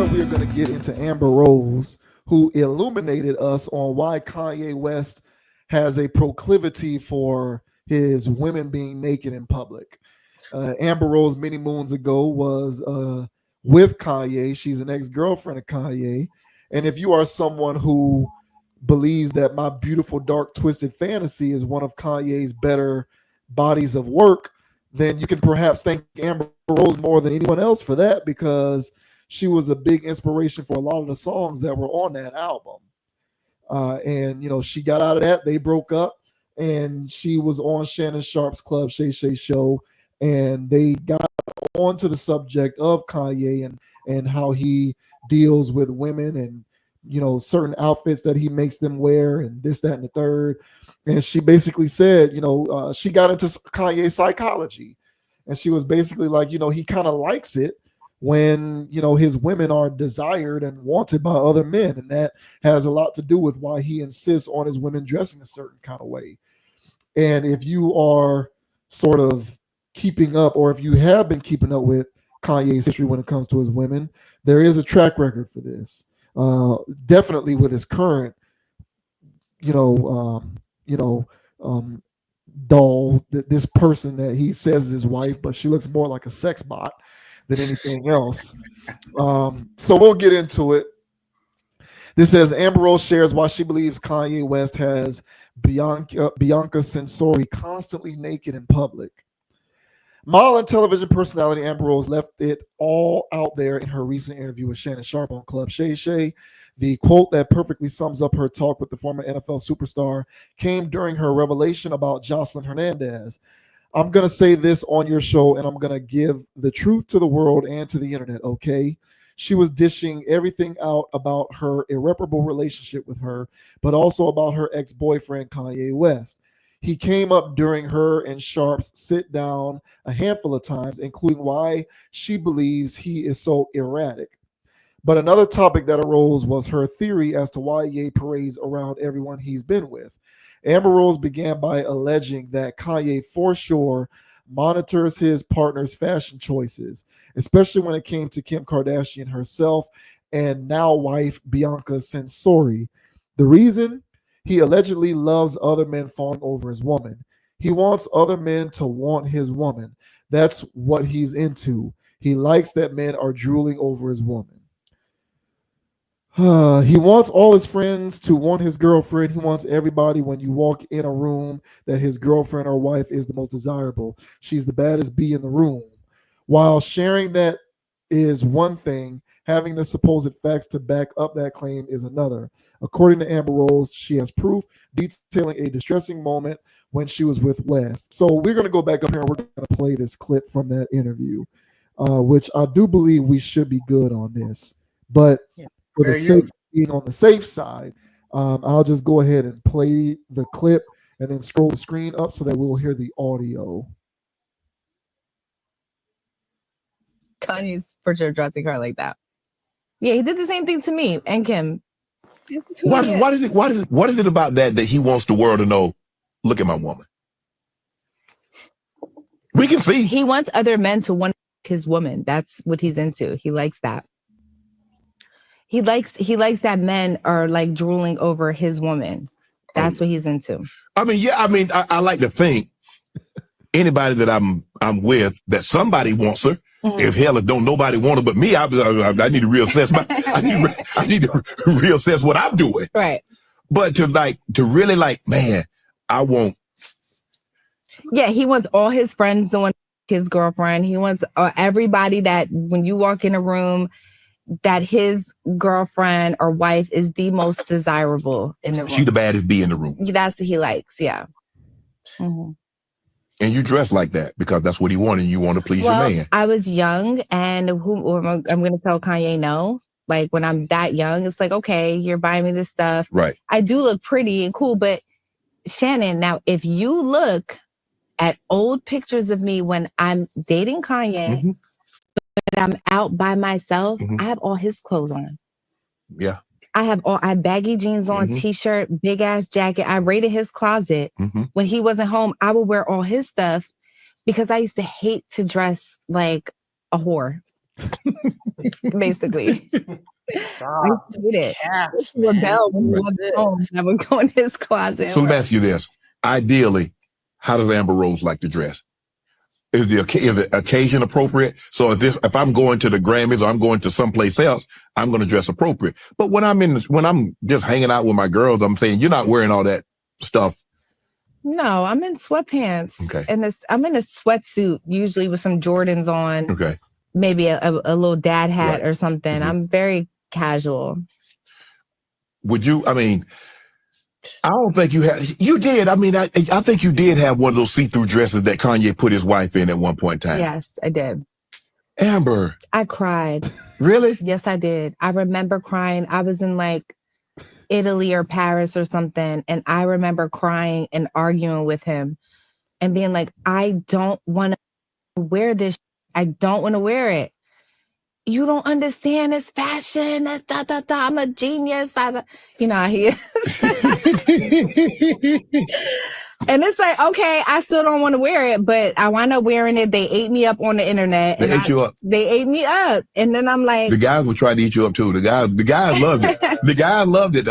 up, we are going to get into Amber Rose, who illuminated us on why Kanye West has a proclivity for his women being naked in public. Amber Rose, many moons ago, was with Kanye. She's an ex-girlfriend of Kanye. And if you are someone who believes that My Beautiful Dark Twisted Fantasy is one of Kanye's better bodies of work, then you can perhaps thank Amber Rose more than anyone else for that, because she was a big inspiration for a lot of the songs that were on that album. And she got out of that. They broke up, and she was on Shannon Sharpe's Club Shay Shay show, and they got onto the subject of Kanye and how he deals with women, and certain outfits that he makes them wear, and this, that, and the third. And she basically said, she got into Kanye's psychology, and she was basically like, he kind of likes it when his women are desired and wanted by other men, and that has a lot to do with why he insists on his women dressing a certain kind of way. And if you are sort of keeping up, or if you have been keeping up with Kanye's history when it comes to his women, there is a track record for this. Definitely with his current, doll, this person that he says is his wife, but she looks more like a sex bot than anything else. So we'll get into it. This says Amber Rose shares why she believes Kanye West has Bianca Censori constantly naked in public. Model and television personality Amber Rose left it all out there in her recent interview with Shannon Sharpe on Club Shay Shay. The quote that perfectly sums up her talk with the former NFL superstar came during her revelation about Jocelyn Hernandez. I'm going to say this on your show, and I'm going to give the truth to the world and to the internet, okay? She was dishing everything out about her irreparable relationship with her, but also about her ex-boyfriend, Kanye West. He came up during her and Sharpe's sit down a handful of times, including why she believes he is so erratic. But another topic that arose was her theory as to why Ye parades around everyone he's been with. Amber Rose began by alleging that Kanye for sure monitors his partner's fashion choices, especially when it came to Kim Kardashian herself and now wife Bianca Censori. The reason? He allegedly loves other men falling over his woman. He wants other men to want his woman. That's what he's into. He likes that men are drooling over his woman. He wants all his friends to want his girlfriend. He wants everybody, when you walk in a room, that his girlfriend or wife is the most desirable. She's the baddest bee in the room. While sharing that is one thing, having the supposed facts to back up that claim is another. According to Amber Rose, she has proof detailing a distressing moment when she was with West. So we're going to go back up here and we're going to play this clip from that interview, which I do believe we should be good on this. But for the sake of being on the safe side, I'll just go ahead and play the clip and then scroll the screen up so that we'll hear the audio. Kanye's for sure dressing her like that. Yeah, he did the same thing to me and Kim. What is it about that he wants the world to know? Look at my woman. We can see he wants other men to want his woman. That's what he's into. He likes that. He likes that men are like drooling over his woman. That's what he's into. I like to think anybody that I'm with, that somebody wants her. Mm-hmm. If hell, if don't nobody want her but me, I need to reassess I need to reassess what I'm doing. Right. But to really man, I want. Yeah, he wants all his friends to want his girlfriend. He wants everybody that when you walk in a room, that his girlfriend or wife is the most desirable in the room. She the baddest bee in the room. That's what he likes. Yeah. Mm-hmm. And you dress like that because that's what he wanted. You want to please your man. I was young, and I'm going to tell Kanye no. Like when I'm that young, it's like, okay, you're buying me this stuff. Right. I do look pretty and cool, but Shannon, now if you look at old pictures of me when I'm dating Kanye, mm-hmm. but I'm out by myself, mm-hmm. I have all his clothes on. Yeah. I have baggy jeans on, mm-hmm. t-shirt, big ass jacket. I raided his closet. Mm-hmm. When he wasn't home, I would wear all his stuff because I used to hate to dress like a whore. Basically. Stop I hate it. caps, He would man. bell when he That's was it. home. I would go in his closet. So let me ask you this. Ideally, how does Amber Rose like to dress? Is the occasion appropriate? So if I'm going to the Grammys or I'm going to someplace else, I'm going to dress appropriate. But when I'm just hanging out with my girls, I'm saying you're not wearing all that stuff. No, I'm in sweatpants. Okay. And I'm in a sweatsuit, usually with some Jordans on. Okay. Maybe a little dad hat or something. Mm-hmm. I'm very casual. Would you? I mean, I don't think you did. I mean, I think you did have one of those see-through dresses that Kanye put his wife in at one point in time. Yes, I did. Amber. I cried. Really? Yes, I did. I remember crying. I was in like Italy or Paris or something. And I remember crying and arguing with him and being like, I don't want to wear this. I don't want to wear it. You don't understand it's fashion. I'm a genius. You know, he is. And it's like, okay, I still don't want to wear it, but I wind up wearing it. They ate me up on the internet. They ate you up. They ate me up. And then I'm like, the guys were trying to eat you up too. The guys loved it. The guys loved it.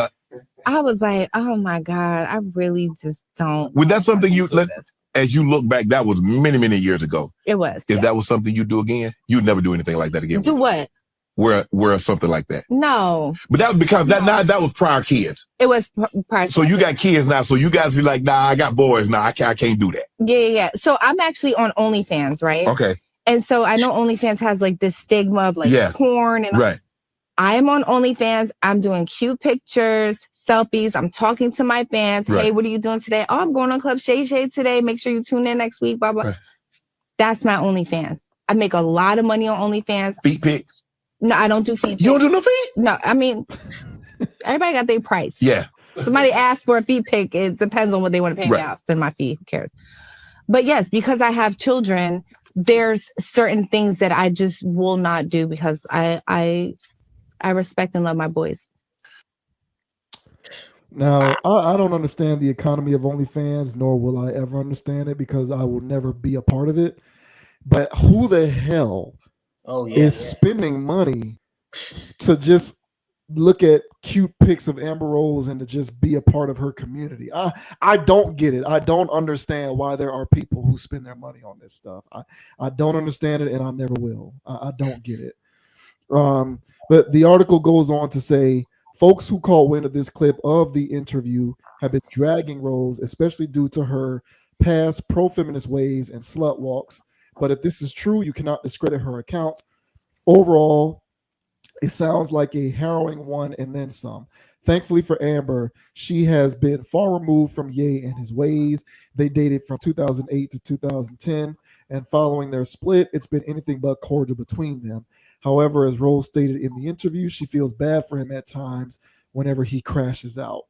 I was like, oh my God, I really just don't. Was that something as you look back, that was many, many years ago. It was. If that was something you'd do again, you'd never do anything like that again. Do what? Wear something like that. No. But that was because that was prior kids. It was prior. So you got kids now. So you guys are like, nah, I got boys now. I can't do that. Yeah. So I'm actually on OnlyFans, right? Okay. And so I know OnlyFans has like this stigma of like porn and right. I'm on OnlyFans. I'm doing cute pictures, selfies. I'm talking to my fans. Right. Hey, what are you doing today? Oh, I'm going on Club Shay Shay today. Make sure you tune in next week. Blah, blah. Right. That's my OnlyFans. I make a lot of money on OnlyFans. Feet pics? No, I don't do feet pics. You don't do no feet? No, I mean, everybody got their price. Yeah. Somebody asked for a feet pic. It depends on what they want to pay me out. Send my fee. Who cares? But yes, because I have children, there's certain things that I just will not do because I respect and love my boys. Now, I don't understand the economy of OnlyFans, nor will I ever understand it because I will never be a part of it. But who the hell is spending money to just look at cute pics of Amber Rose and to just be a part of her community? I don't get it. I don't understand why there are people who spend their money on this stuff. I don't understand it, and I never will. I don't get it. But the article goes on to say, folks who caught wind of this clip of the interview have been dragging Rose, especially due to her past pro-feminist ways and slut walks. But if this is true, you cannot discredit her accounts. Overall, it sounds like a harrowing one and then some. Thankfully for Amber, she has been far removed from Ye and his ways. They dated from 2008 to 2010, and following their split, it's been anything but cordial between them. However, as Rose stated in the interview, she feels bad for him at times whenever he crashes out.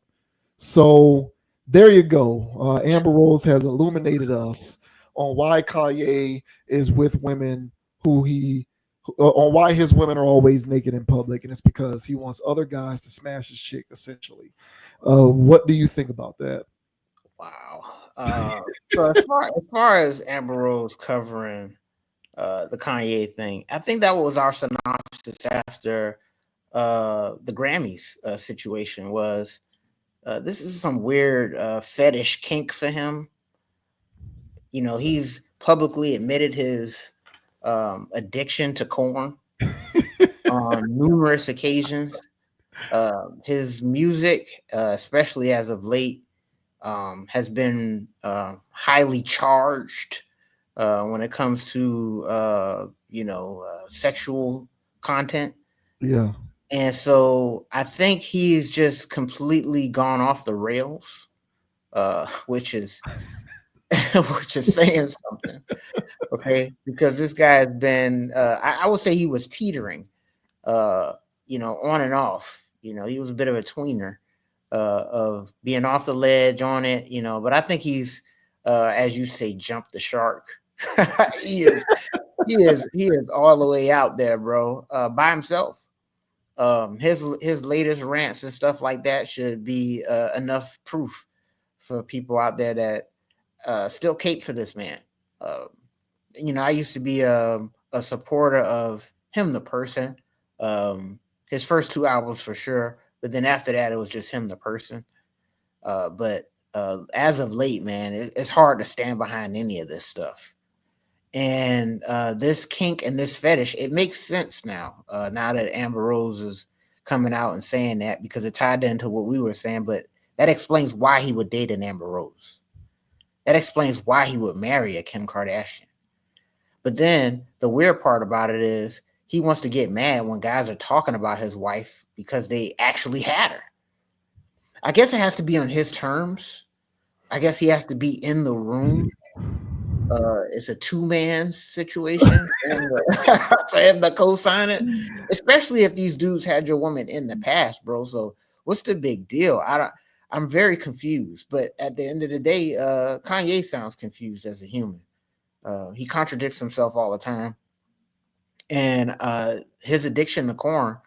So there you go. Amber Rose has illuminated us on why Kanye is with women on why his women are always naked in public, and it's because he wants other guys to smash his chick, essentially. What do you think about that? Wow. So as far as Amber Rose covering the Kanye thing, I think that was our synopsis after the Grammys situation was this is some weird fetish kink for him. You know, he's publicly admitted his addiction to corn on numerous occasions. His music, especially as of late, has been highly charged when it comes to sexual content. Yeah. And so I think he's just completely gone off the rails, which is saying something. Okay, because this guy has been I would say he was teetering on and off. He was a bit of a tweener of being off the ledge on it, but I think he's as you say, jumped the shark. he is all the way out there, bro, by himself. His latest rants and stuff like that should be enough proof for people out there that still cape for this man. I used to be a supporter of him the person. His first two albums for sure, but then after that, it was just him the person. But as of late, man, it's hard to stand behind any of this stuff. And this kink and this fetish, it makes sense now. Now that Amber Rose is coming out and saying that, because it tied into what we were saying, but that explains why he would date an Amber Rose. That explains why he would marry a Kim Kardashian. But then the weird part about it is he wants to get mad when guys are talking about his wife because they actually had her. I guess it has to be on his terms. I guess he has to be in the room. It's a two-man situation for him to co-sign it, especially if these dudes had your woman in the past, bro. So what's the big deal? I'm very confused. But at the end of the day, Kanye sounds confused as a human. He contradicts himself all the time. And his addiction to corn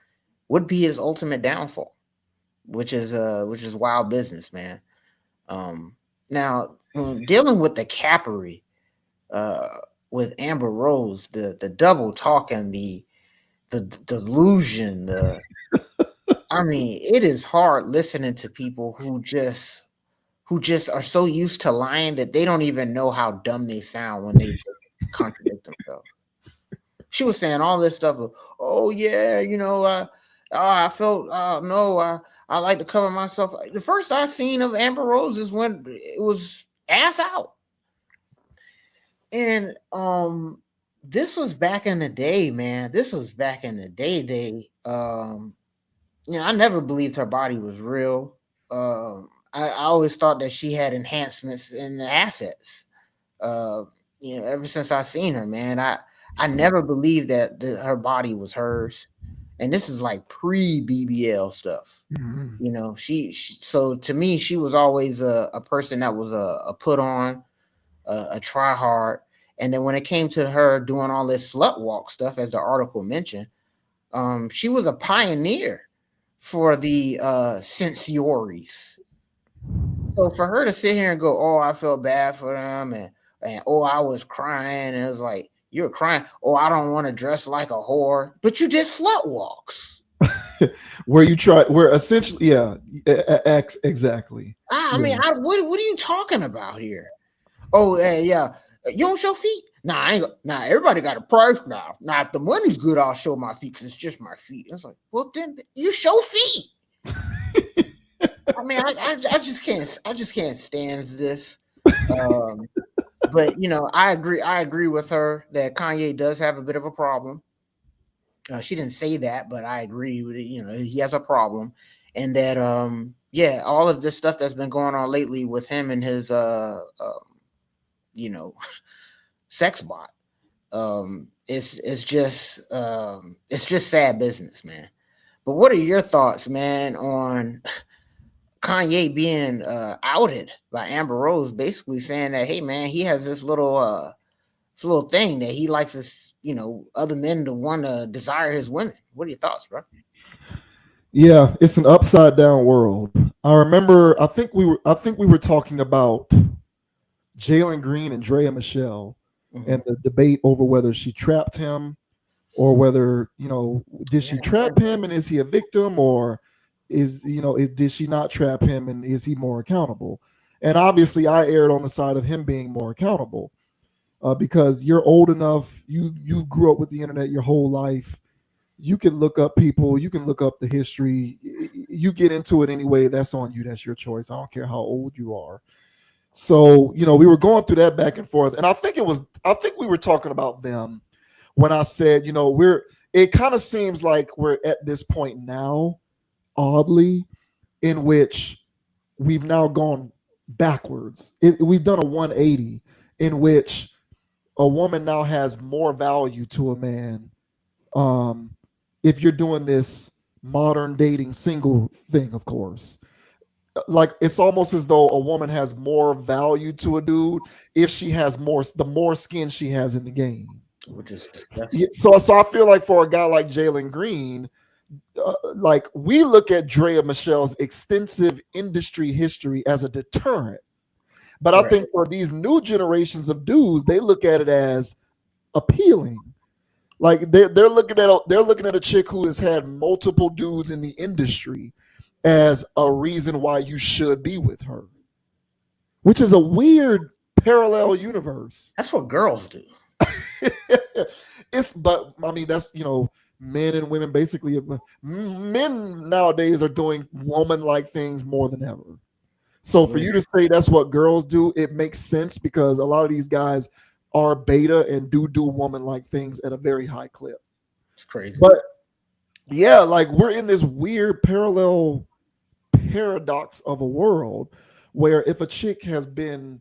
would be his ultimate downfall, which is wild business, man. Now, dealing with the cappery, with Amber Rose, the double talk and the delusion, I mean, it is hard listening to people who just are so used to lying that they don't even know how dumb they sound when they just contradict themselves. She was saying all this stuff of, oh yeah, I felt no, I like to cover myself. The first I seen of Amber Rose is when it was ass out. And this was back in the day, man. This was back in the day. I never believed her body was real. I always thought that she had enhancements in the assets. Ever since I seen her, man, I never believed that her body was hers. And this is like pre-BBL stuff. Mm-hmm. So to me, she was always a person that was a put on, a try hard. And then when it came to her doing all this slut walk stuff, as the article mentioned, she was a pioneer for the sensories. So for her to sit here and go, oh, I felt bad for them, and oh, I was crying, and it was like, you're crying. Oh, I don't want to dress like a whore, but you did slut walks. where essentially, yeah, exactly. I mean, what are you talking about here? Oh, yeah. You don't show feet? Nah, I ain't. Nah, everybody got a price now. Now, if the money's good, I'll show my feet because it's just my feet. It's like, well, then you show feet. I mean, I just can't. I just can't stand this. But I agree with her that Kanye does have a bit of a problem. She didn't say that, but I agree with it. He has a problem, and that all of this stuff that's been going on lately with him and his sex bot, it's just sad business, man. But what are your thoughts, man, on Kanye being outed by Amber Rose, basically saying that, hey, man, he has this little thing that he likes this, other men to want to desire his women. What are your thoughts, bro? Yeah, it's an upside down world. I remember. I think we were talking about Jalen Green and Drea Michelle, and the debate over whether she trapped him or whether did she trap him and is he a victim, or did she not trap him and is he more accountable? And obviously, I erred on the side of him being more accountable, because you're old enough. You grew up with the internet your whole life. You can look up people. You can look up the history. You get into it anyway. That's on you. That's your choice. I don't care how old you are. So, we were going through that back and forth. And I think we were talking about them when I said, it kind of seems like we're at this point now, oddly, in which we've now gone backwards. We've done a 180 in which a woman now has more value to a man. If you're doing this modern dating single thing, of course, like it's almost as though a woman has more value to a dude if she has the more skin she has in the game. Which is disgusting. So I feel like for a guy like Jalen Green, like we look at Drea Michelle's extensive industry history as a deterrent, but I think for these new generations of dudes, they look at it as appealing. Like they're looking at a chick who has had multiple dudes in the industry as a reason why you should be with her, which is a weird parallel universe. That's what girls do. But I mean, that's, men and women basically. Men nowadays are doing woman-like things more than ever. So for you to say that's what girls do, it makes sense because a lot of these guys are beta and do woman-like things at a very high clip. It's crazy. But yeah, like we're in this weird parallel paradox of a world where if a chick has been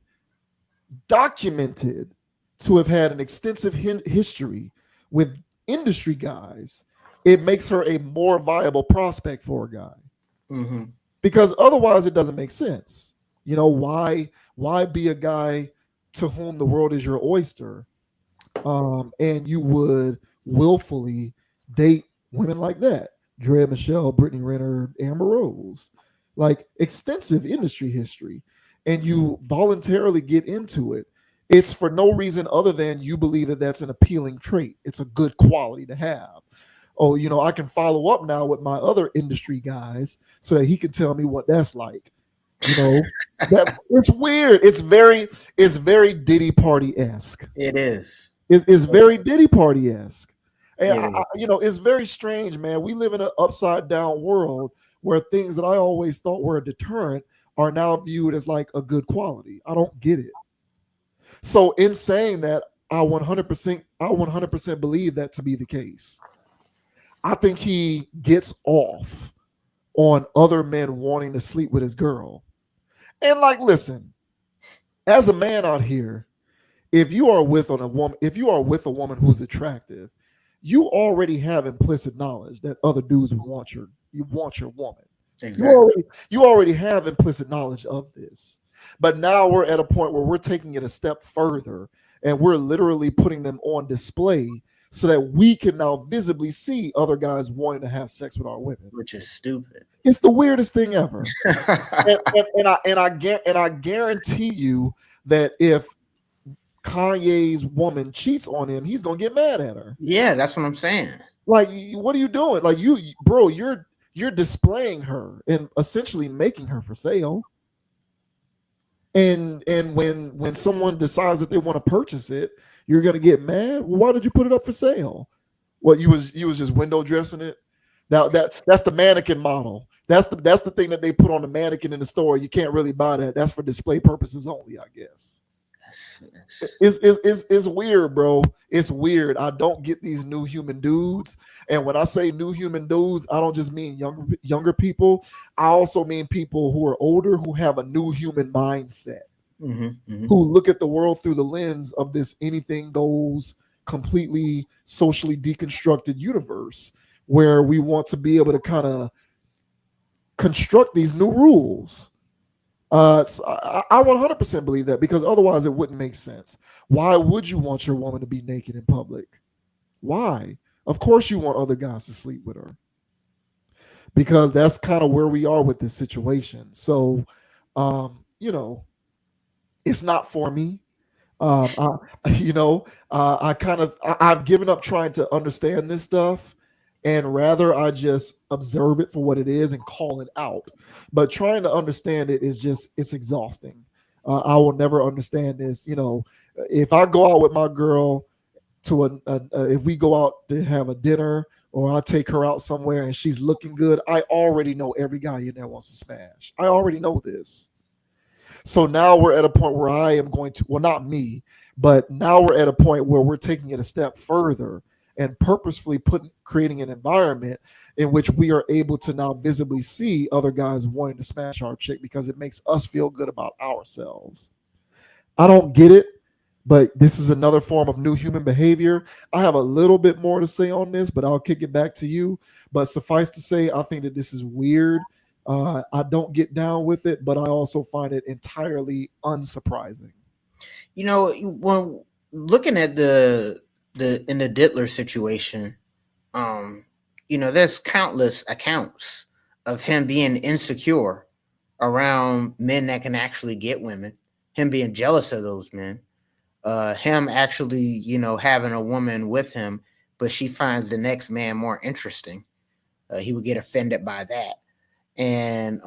documented to have had an extensive history with industry guys, it makes her a more viable prospect for a guy. Mm-hmm. Because otherwise it doesn't make sense. Why be a guy to whom the world is your oyster, and you would willfully date women like that? Drea Michelle, Brittany Renner, Amber Rose, like extensive industry history, and you voluntarily get into it. It's for no reason other than you believe that that's an appealing trait. It's a good quality to have. Oh, I can follow up now with my other industry guys so that he can tell me what that's like. That it's weird. It's very Diddy Party-esque. It is. It's very Diddy Party-esque. And it's very strange, man. We live in an upside down world where things that I always thought were a deterrent are now viewed as like a good quality. I don't get it. So in saying that, I 100% believe that to be the case. I think he gets off on other men wanting to sleep with his girl. And like, listen, as a man out here, if you are with a woman who's attractive, you already have implicit knowledge that other dudes want your woman. Exactly. You already have implicit knowledge of this. But now we're at a point where we're taking it a step further and we're literally putting them on display so that we can now visibly see other guys wanting to have sex with our women, which is stupid. It's the weirdest thing ever. and I guarantee you that if Kanye's woman cheats on him, he's gonna get mad at her. Yeah, that's what I'm saying. Like, what are you doing? Like, you're displaying her and essentially making her for sale. And when someone decides that they want to purchase it, you're gonna get mad. Well, why did you put it up for sale? What, you was just window dressing it? Now that's the mannequin model. That's the thing that they put on the mannequin in the store. You can't really buy that. That's for display purposes only, I guess. It's weird, bro. It's weird. I don't get these new human dudes. And when I say new human dudes, I don't just mean younger people. I also mean people who are older who have a new human mindset, who look at the world through the lens of this anything goes, completely socially deconstructed universe where we want to be able to kind of construct these new rules. So I 100% believe that, because otherwise it wouldn't make sense. Why would you want your woman to be naked in public? Why? Of course you want other guys to sleep with her, because that's kind of where we are with this situation. So, it's not for me. I've given up trying to understand this stuff, and rather I just observe it for what it is and call it out. But trying to understand it is it's exhausting. I will never understand this. If I go out with my girl to if we go out to have a dinner, or I take her out somewhere and she's looking good, I already know every guy in there wants to smash. I already know this. So now we're at a point where I am going to, well, not me, but now we're at a point where we're taking it a step further and purposefully creating an environment in which we are able to now visibly see other guys wanting to smash our chick because it makes us feel good about ourselves. I don't get it, but this is another form of new human behavior. I have a little bit more to say on this, but I'll kick it back to you. But suffice to say, I think that this is weird. I don't get down with it, but I also find it entirely unsurprising. When looking at in the Dittler situation, there's countless accounts of him being insecure around men that can actually get women, him being jealous of those men, him actually, having a woman with him, but she finds the next man more interesting. He would get offended by that. And,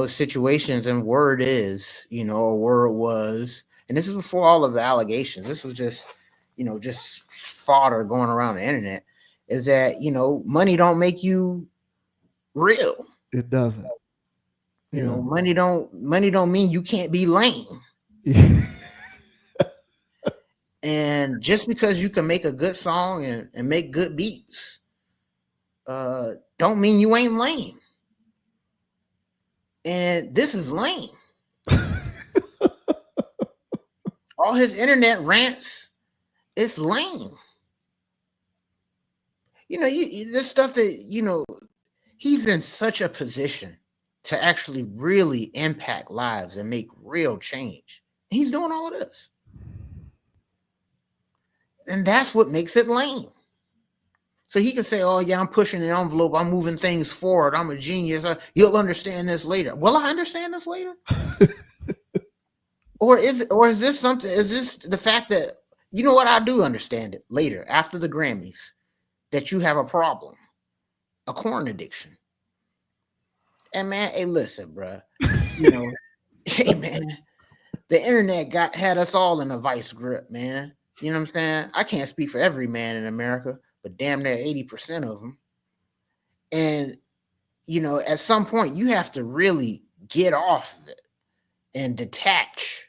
situations, and word is, or word was, and this is before all of the allegations. This was just, just fodder going around the internet, is that, money don't make you real. It doesn't. Money don't mean you can't be lame. And just because you can make a good song and make good beats, don't mean you ain't lame. And this is lame. All his internet rants, it's lame. This stuff that, he's in such a position to actually really impact lives and make real change. He's doing all of this. And that's what makes it lame. So he can say, oh, yeah, I'm pushing the envelope. I'm moving things forward. I'm a genius. You'll understand this later. Will I understand this later? Or is this something? Is this the fact that, you know what? I do understand it later, after the Grammys, that you have a problem, a corn addiction. And man, hey, listen, bro. Hey, man, the internet had us all in a vice grip, man. You know what I'm saying? I can't speak for every man in America, but damn near 80% of them. And, at some point you have to really get off of it and detach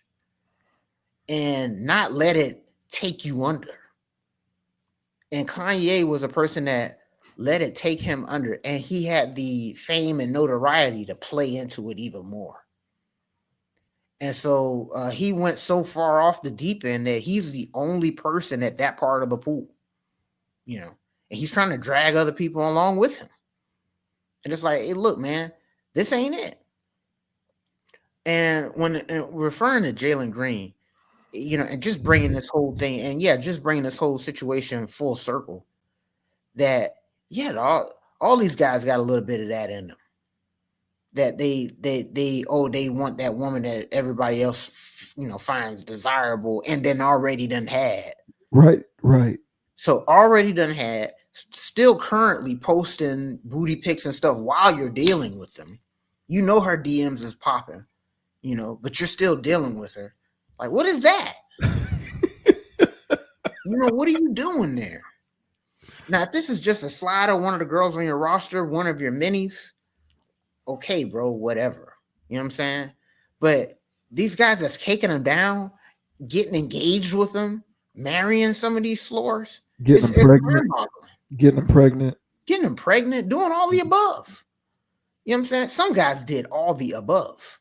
and not let it take you under. And Kanye was a person that let it take him under, and he had the fame and notoriety to play into it even more. And so he went so far off the deep end that he's the only person at that part of the pool, and he's trying to drag other people along with him. And it's like, hey, look, man, this ain't it. And when referring to Jalen Green, and just bringing this whole thing, and just bringing this whole situation full circle, that, all these guys got a little bit of that in them. That they want that woman that everybody else, finds desirable, and then already done had. Right. So already done had, still currently posting booty pics and stuff while you're dealing with them. Her DMs is popping, but you're still dealing with her. Like, what is that? What are you doing there? Now, if this is just a slider, one of the girls on your roster, one of your minis, okay, bro, whatever. You know what I'm saying? But these guys that's caking them down, getting engaged with them, marrying some of these slores, getting them pregnant, doing all the above. You know what I'm saying? Some guys did all the above.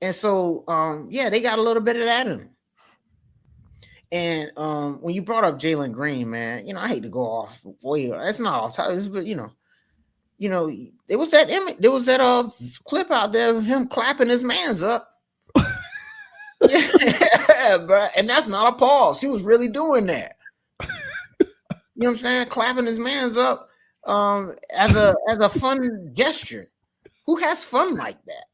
And so, they got a little bit of that in them. And when you brought up Jalen Green, man, I hate to go off way. It's not off topic, but there was that image, there was that clip out there of him clapping his mans up. Yeah, bro, and that's not a pause. He was really doing that. You know what I'm saying? Clapping his mans up as a fun gesture. Who has fun like that?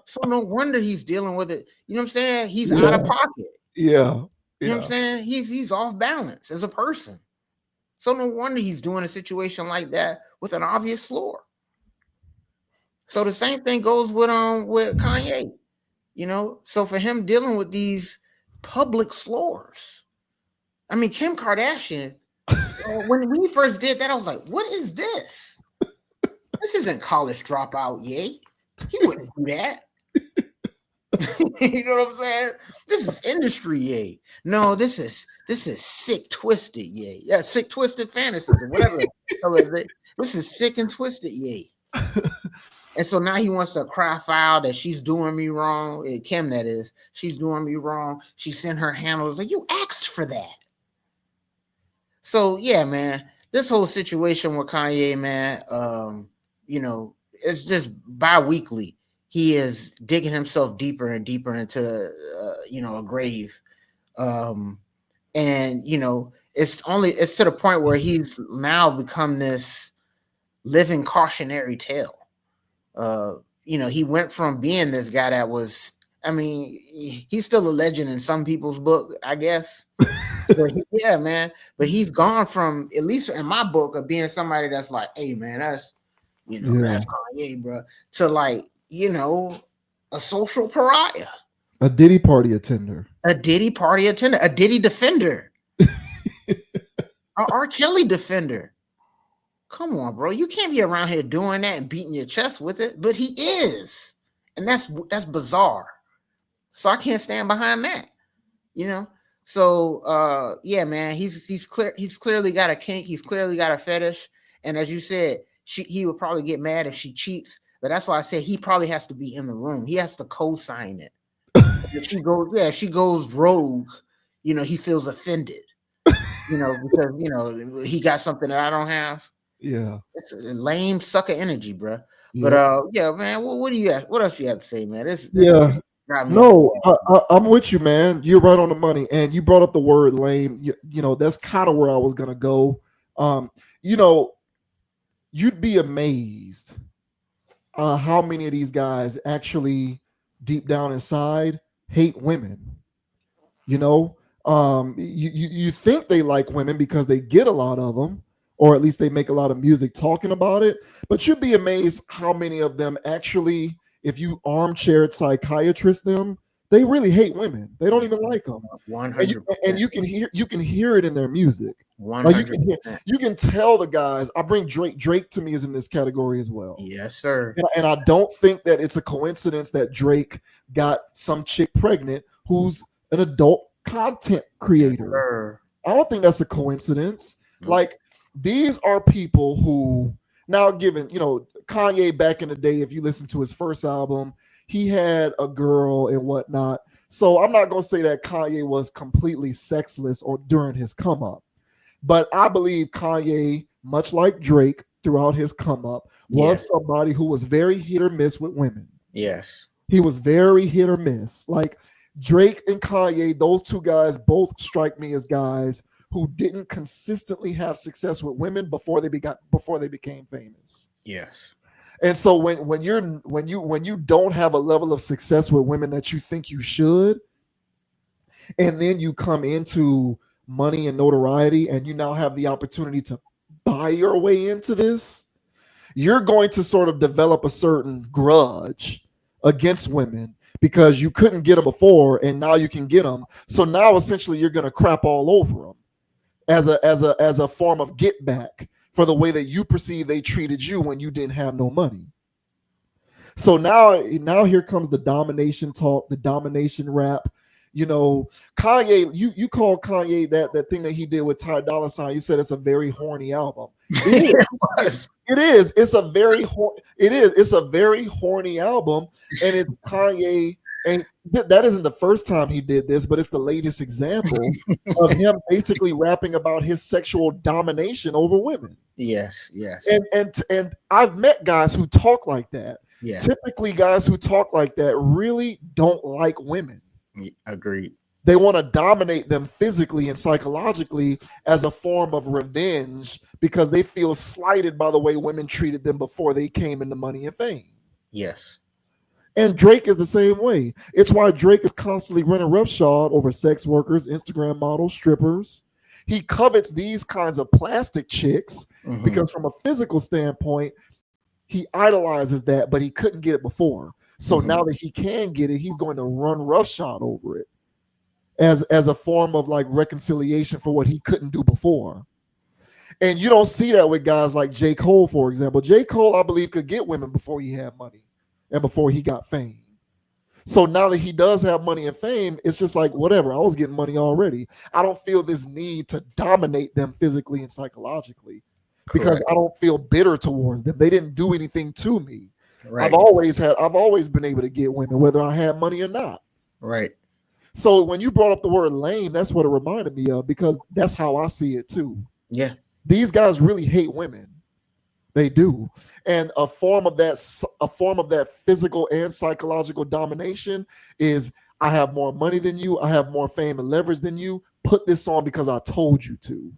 So no wonder he's dealing with it. You know what I'm saying? He's out of pocket. Yeah. You know what I'm saying? He's off balance as a person. So no wonder he's doing a situation like that with an obvious slur. So the same thing goes with Kanye. So for him dealing with these public slurs. I mean, Kim Kardashian, when we first did that, I was like, what is this? This isn't College Dropout, Ye. He wouldn't do that. You know what I'm saying? This is industry, Ye. No, this is sick, twisted, Ye. Yeah, sick, twisted fantasies or whatever. This is sick and twisted, Ye. And so now he wants to cry foul that she's doing me wrong. Kim, that is. She's doing me wrong. She sent her handlers. Like, you asked for that. So, yeah, man, this whole situation with Kanye, man, it's just bi-weekly. He is digging himself deeper and deeper into, a grave. And, it's to the point where he's now become this living cautionary tale. He went from being this guy that was, he's still a legend in some people's book, I guess. Yeah, man. But he's gone from, at least in my book, of being somebody that's like, hey, man, that's that's Kanye, bro, to like, a social pariah, a Diddy party attender, a Diddy party attendant, a Diddy defender, a R. Kelly defender. Come on, bro. You can't be around here doing that and beating your chest with it. But he is. And that's bizarre. So I can't stand behind that. So yeah, man, he's clearly got a kink, he's clearly got a fetish. And as you said, he would probably get mad if she cheats. But that's why I said he probably has to be in the room. He has to co-sign it. If she goes rogue, he feels offended. Because he got something that I don't have. Yeah, it's a lame sucker energy, bro. Yeah. But yeah, man, what do you have? What else you have to say, man? This No, I'm with you, man. You're right on the money. And you brought up the word lame. That's kind of where I was gonna go. You'd be amazed how many of these guys actually deep down inside hate women. You think they like women because they get a lot of them, or at least they make a lot of music talking about it. But you'd be amazed how many of them actually, if you armchair psychiatrist them, they really hate women. They don't even like them. 100%. And you can hear it in their music. 100%. You can tell the guys. I bring Drake. Drake to me is in this category as well. Yes, sir. And I don't think that it's a coincidence that Drake got some chick pregnant who's an adult content creator. I don't think that's a coincidence. Like, these are people who, now given, Kanye back in the day, if you listen to his first album, he had a girl and whatnot. So I'm not going to say that Kanye was completely sexless or during his come up. But I believe Kanye, much like Drake throughout his come up, was somebody who was very hit or miss with women. Yes. He was very hit or miss. Like, Drake and Kanye, those two guys both strike me as guys who didn't consistently have success with women before they became famous. Yes. And so when you don't have a level of success with women that you think you should, and then you come into money and notoriety and you now have the opportunity to buy your way into this, you're going to sort of develop a certain grudge against women because you couldn't get them before and now you can get them. So now essentially you're going to crap all over them as a form of get back for the way that you perceive they treated you when you didn't have no money. So now here comes the domination talk, the domination rap. Kanye, you call Kanye that thing that he did with Ty Dolla $ign. You said it's a very horny album. It is. It's a very horny album, and it's Kanye. And that isn't the first time he did this, but it's the latest example of him basically rapping about his sexual domination over women. Yes, yes. And I've met guys who talk like that. Yeah. Typically, guys who talk like that really don't like women. Agreed. They want to dominate them physically and psychologically as a form of revenge because they feel slighted by the way women treated them before they came into money and fame. Yes. And Drake is the same way. It's why Drake is constantly running roughshod over sex workers, Instagram models, strippers. He covets these kinds of plastic chicks because from a physical standpoint, he idolizes that, but he couldn't get it before. So now that he can get it, he's going to run roughshod over it as a form of like reconciliation for what he couldn't do before. And you don't see that with guys like J. Cole, for example. J. Cole, I believe, could get women before he had money and before he got fame. So now that he does have money and fame, it's just like, whatever, I was getting money already. I don't feel this need to dominate them physically and psychologically because I don't feel bitter towards them. They didn't do anything to me. Right. I've always been able to get women, whether I had money or not. Right. So when you brought up the word lame, that's what it reminded me of because that's how I see it too. Yeah. These guys really hate women. They do. And a form of that physical and psychological domination is I have more money than you, I have more fame and leverage than you. Put this on because I told you to.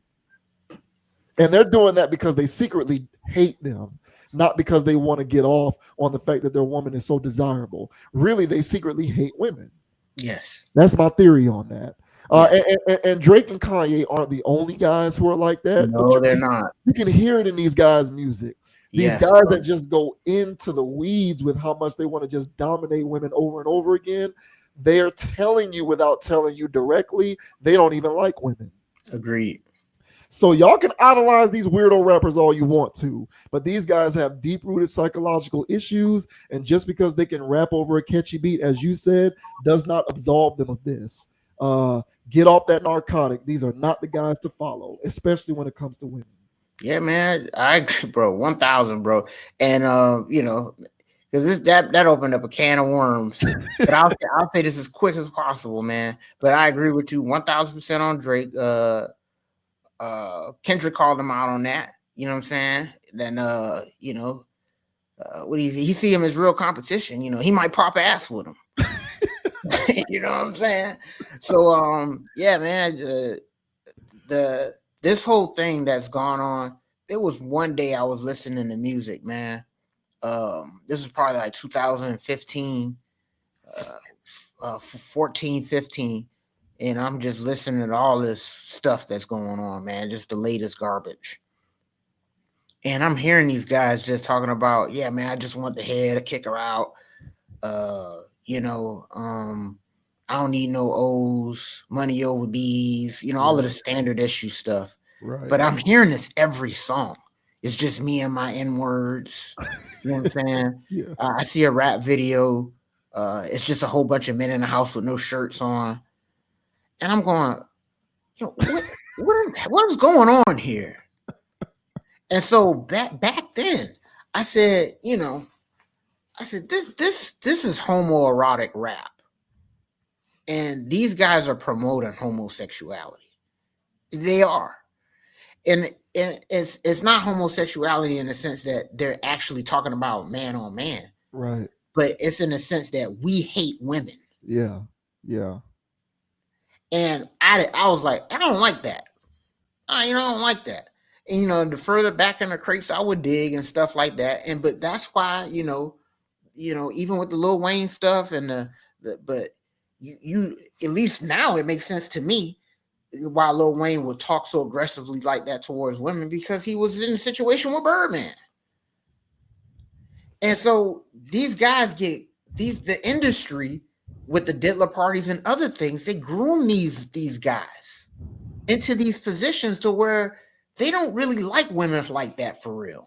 And they're doing that because they secretly hate them, not because they want to get off on the fact that their woman is so desirable. Really, they secretly hate women. Yes. That's my theory on that. And Drake and Kanye aren't the only guys who are like that. But No, they're not. you can hear it in these guys' music. These Yes, guys bro. that just go into the weeds with how much they want to just dominate women over and over again. They're telling you without telling you directly, they don't even like women. Agreed. So y'all can idolize these weirdo rappers all you want to, but these guys have deep-rooted psychological issues, and just because they can rap over a catchy beat, as you said, does not absolve them of this. Get off that narcotic. These are not the guys to follow, especially when it comes to women. Yeah, man. I agree, bro. 1,000, bro. And you know, because that opened up a can of worms. But I'll say this as quick as possible, man. But I agree with you 1,000% on Drake. Kendrick called him out on that. You know what I'm saying? Then you know, what he see him as real competition. You know, he might pop ass with him. You know what I'm saying? So yeah, man. This whole thing that's gone on. There was one day I was listening to music, man. This was probably like 2015, 14, 15. And I'm just listening to all this stuff that's going on, man. Just the latest garbage. And I'm hearing these guys just talking about, yeah, man, I just want the head to kick her out. You know, I don't need no O's, money over B's, you know, all of the standard issue stuff. Right. But I'm hearing this every song. It's just me and my N-words. You know what I'm saying? Yeah. I see a rap video. It's just a whole bunch of men in the house with no shirts on. And I'm going, you know, what is going on here? And so back then, I said, you know, this is homoerotic rap. And these guys are promoting homosexuality. They are. And it's not homosexuality in the sense that they're actually talking about man on man. Right. But it's in the sense that we hate women. Yeah. Yeah. And I was like, I don't like that. I don't like that. And, you know, the further back in the crates I would dig and stuff like that. But that's why, you know, even with the Lil Wayne stuff and but you at least now it makes sense to me why Lil Wayne would talk so aggressively like that towards women, because he was in a situation with Birdman. And so these guys the industry with the diddler parties and other things, they groom these guys into these positions to where they don't really like women like that for real.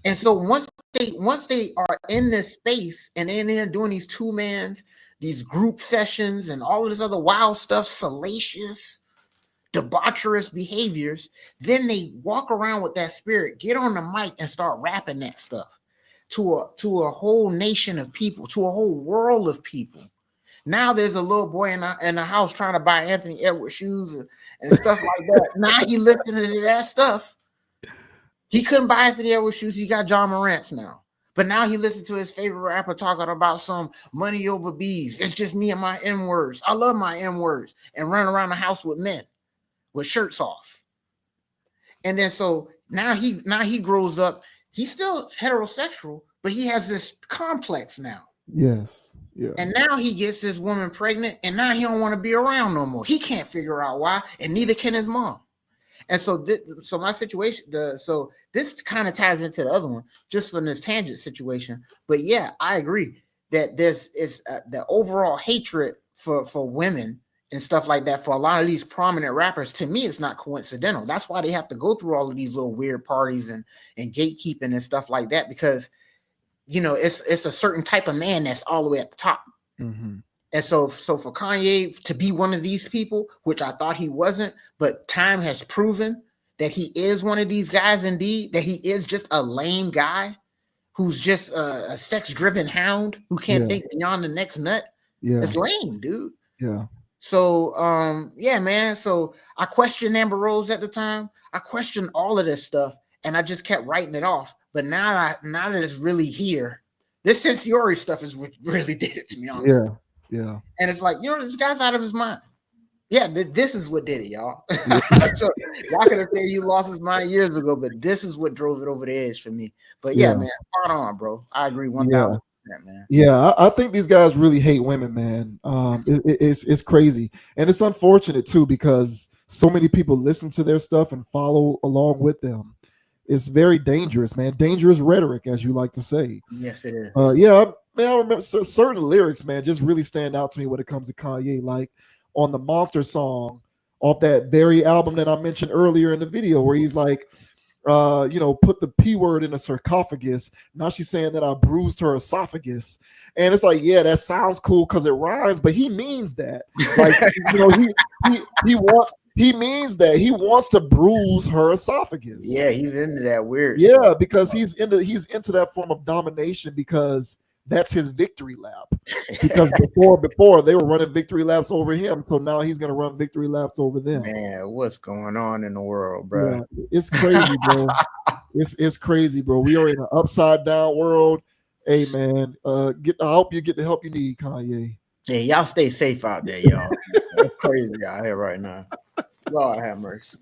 And so once they are in this space and they're doing these two-mans, these group sessions and all of this other wild stuff, salacious, debaucherous behaviors, then they walk around with that spirit, get on the mic and start rapping that stuff to a whole nation of people, to a whole world of people. Now there's a little boy in the house trying to buy Anthony Edwards shoes and stuff like that. Now he listening to that stuff. He couldn't buy Anthony Edwards shoes. He got John Morant's now. But now he listened to his favorite rapper talking about some money over bees. It's just me and my N-words. I love my N-words. And running around the house with men with shirts off. And then so now he grows up. He's still heterosexual, but he has this complex now. Yes. Yeah. And now he gets this woman pregnant, and now he don't want to be around no more. He can't figure out why, and neither can his mom. And so, so my situation, so this kind of ties into the other one, just from this tangent situation. But yeah, I agree that there's the overall hatred for women and stuff like that for a lot of these prominent rappers. To me, it's not coincidental. That's why they have to go through all of these little weird parties and gatekeeping and stuff like that, because you know it's a certain type of man that's all the way at the top. Mm-hmm. And so for Kanye to be one of these people, which I thought he wasn't, but time has proven that he is one of these guys indeed, that he is just a lame guy who's just a sex-driven hound who can't think beyond the next nut. Yeah. It's lame, dude. Yeah. So, yeah, man. So I questioned Amber Rose at the time. I questioned all of this stuff, and I just kept writing it off. But now that it's really here, this Sensiori stuff is what really did it to me, honestly. Yeah. Yeah. And it's like, you know, this guy's out of his mind. Yeah, this is what did it, y'all. Yeah. So y'all could have said he lost his mind years ago, but this is what drove it over the edge for me. But yeah, man, spot on, bro. I agree 1,000%. man. Yeah, I think these guys really hate women, man. It's crazy, and it's unfortunate too because so many people listen to their stuff and follow along with them. It's very dangerous, man. Dangerous rhetoric, as you like to say. Yes, it is. Yeah, man. I remember certain lyrics, man, just really stand out to me when it comes to Kanye. Like on the Monster song off that very album that I mentioned earlier in the video, where he's like, put the P word in a sarcophagus. Now she's saying that I bruised her esophagus. And it's like, yeah, that sounds cool because it rhymes, but he means that. Like, he means that. He wants to bruise her esophagus. Yeah, he's into that weird Yeah, stuff. because he's into that form of domination because that's his victory lap. Because before they were running victory laps over him, so now he's gonna run victory laps over them. Man, what's going on in the world, bro? Yeah, it's crazy, bro. It's crazy, bro. We are in an upside down world. Hey, man, I hope you get the help you need, Kanye. Hey, y'all stay safe out there, y'all. It's crazy out here right now. Lord have mercy.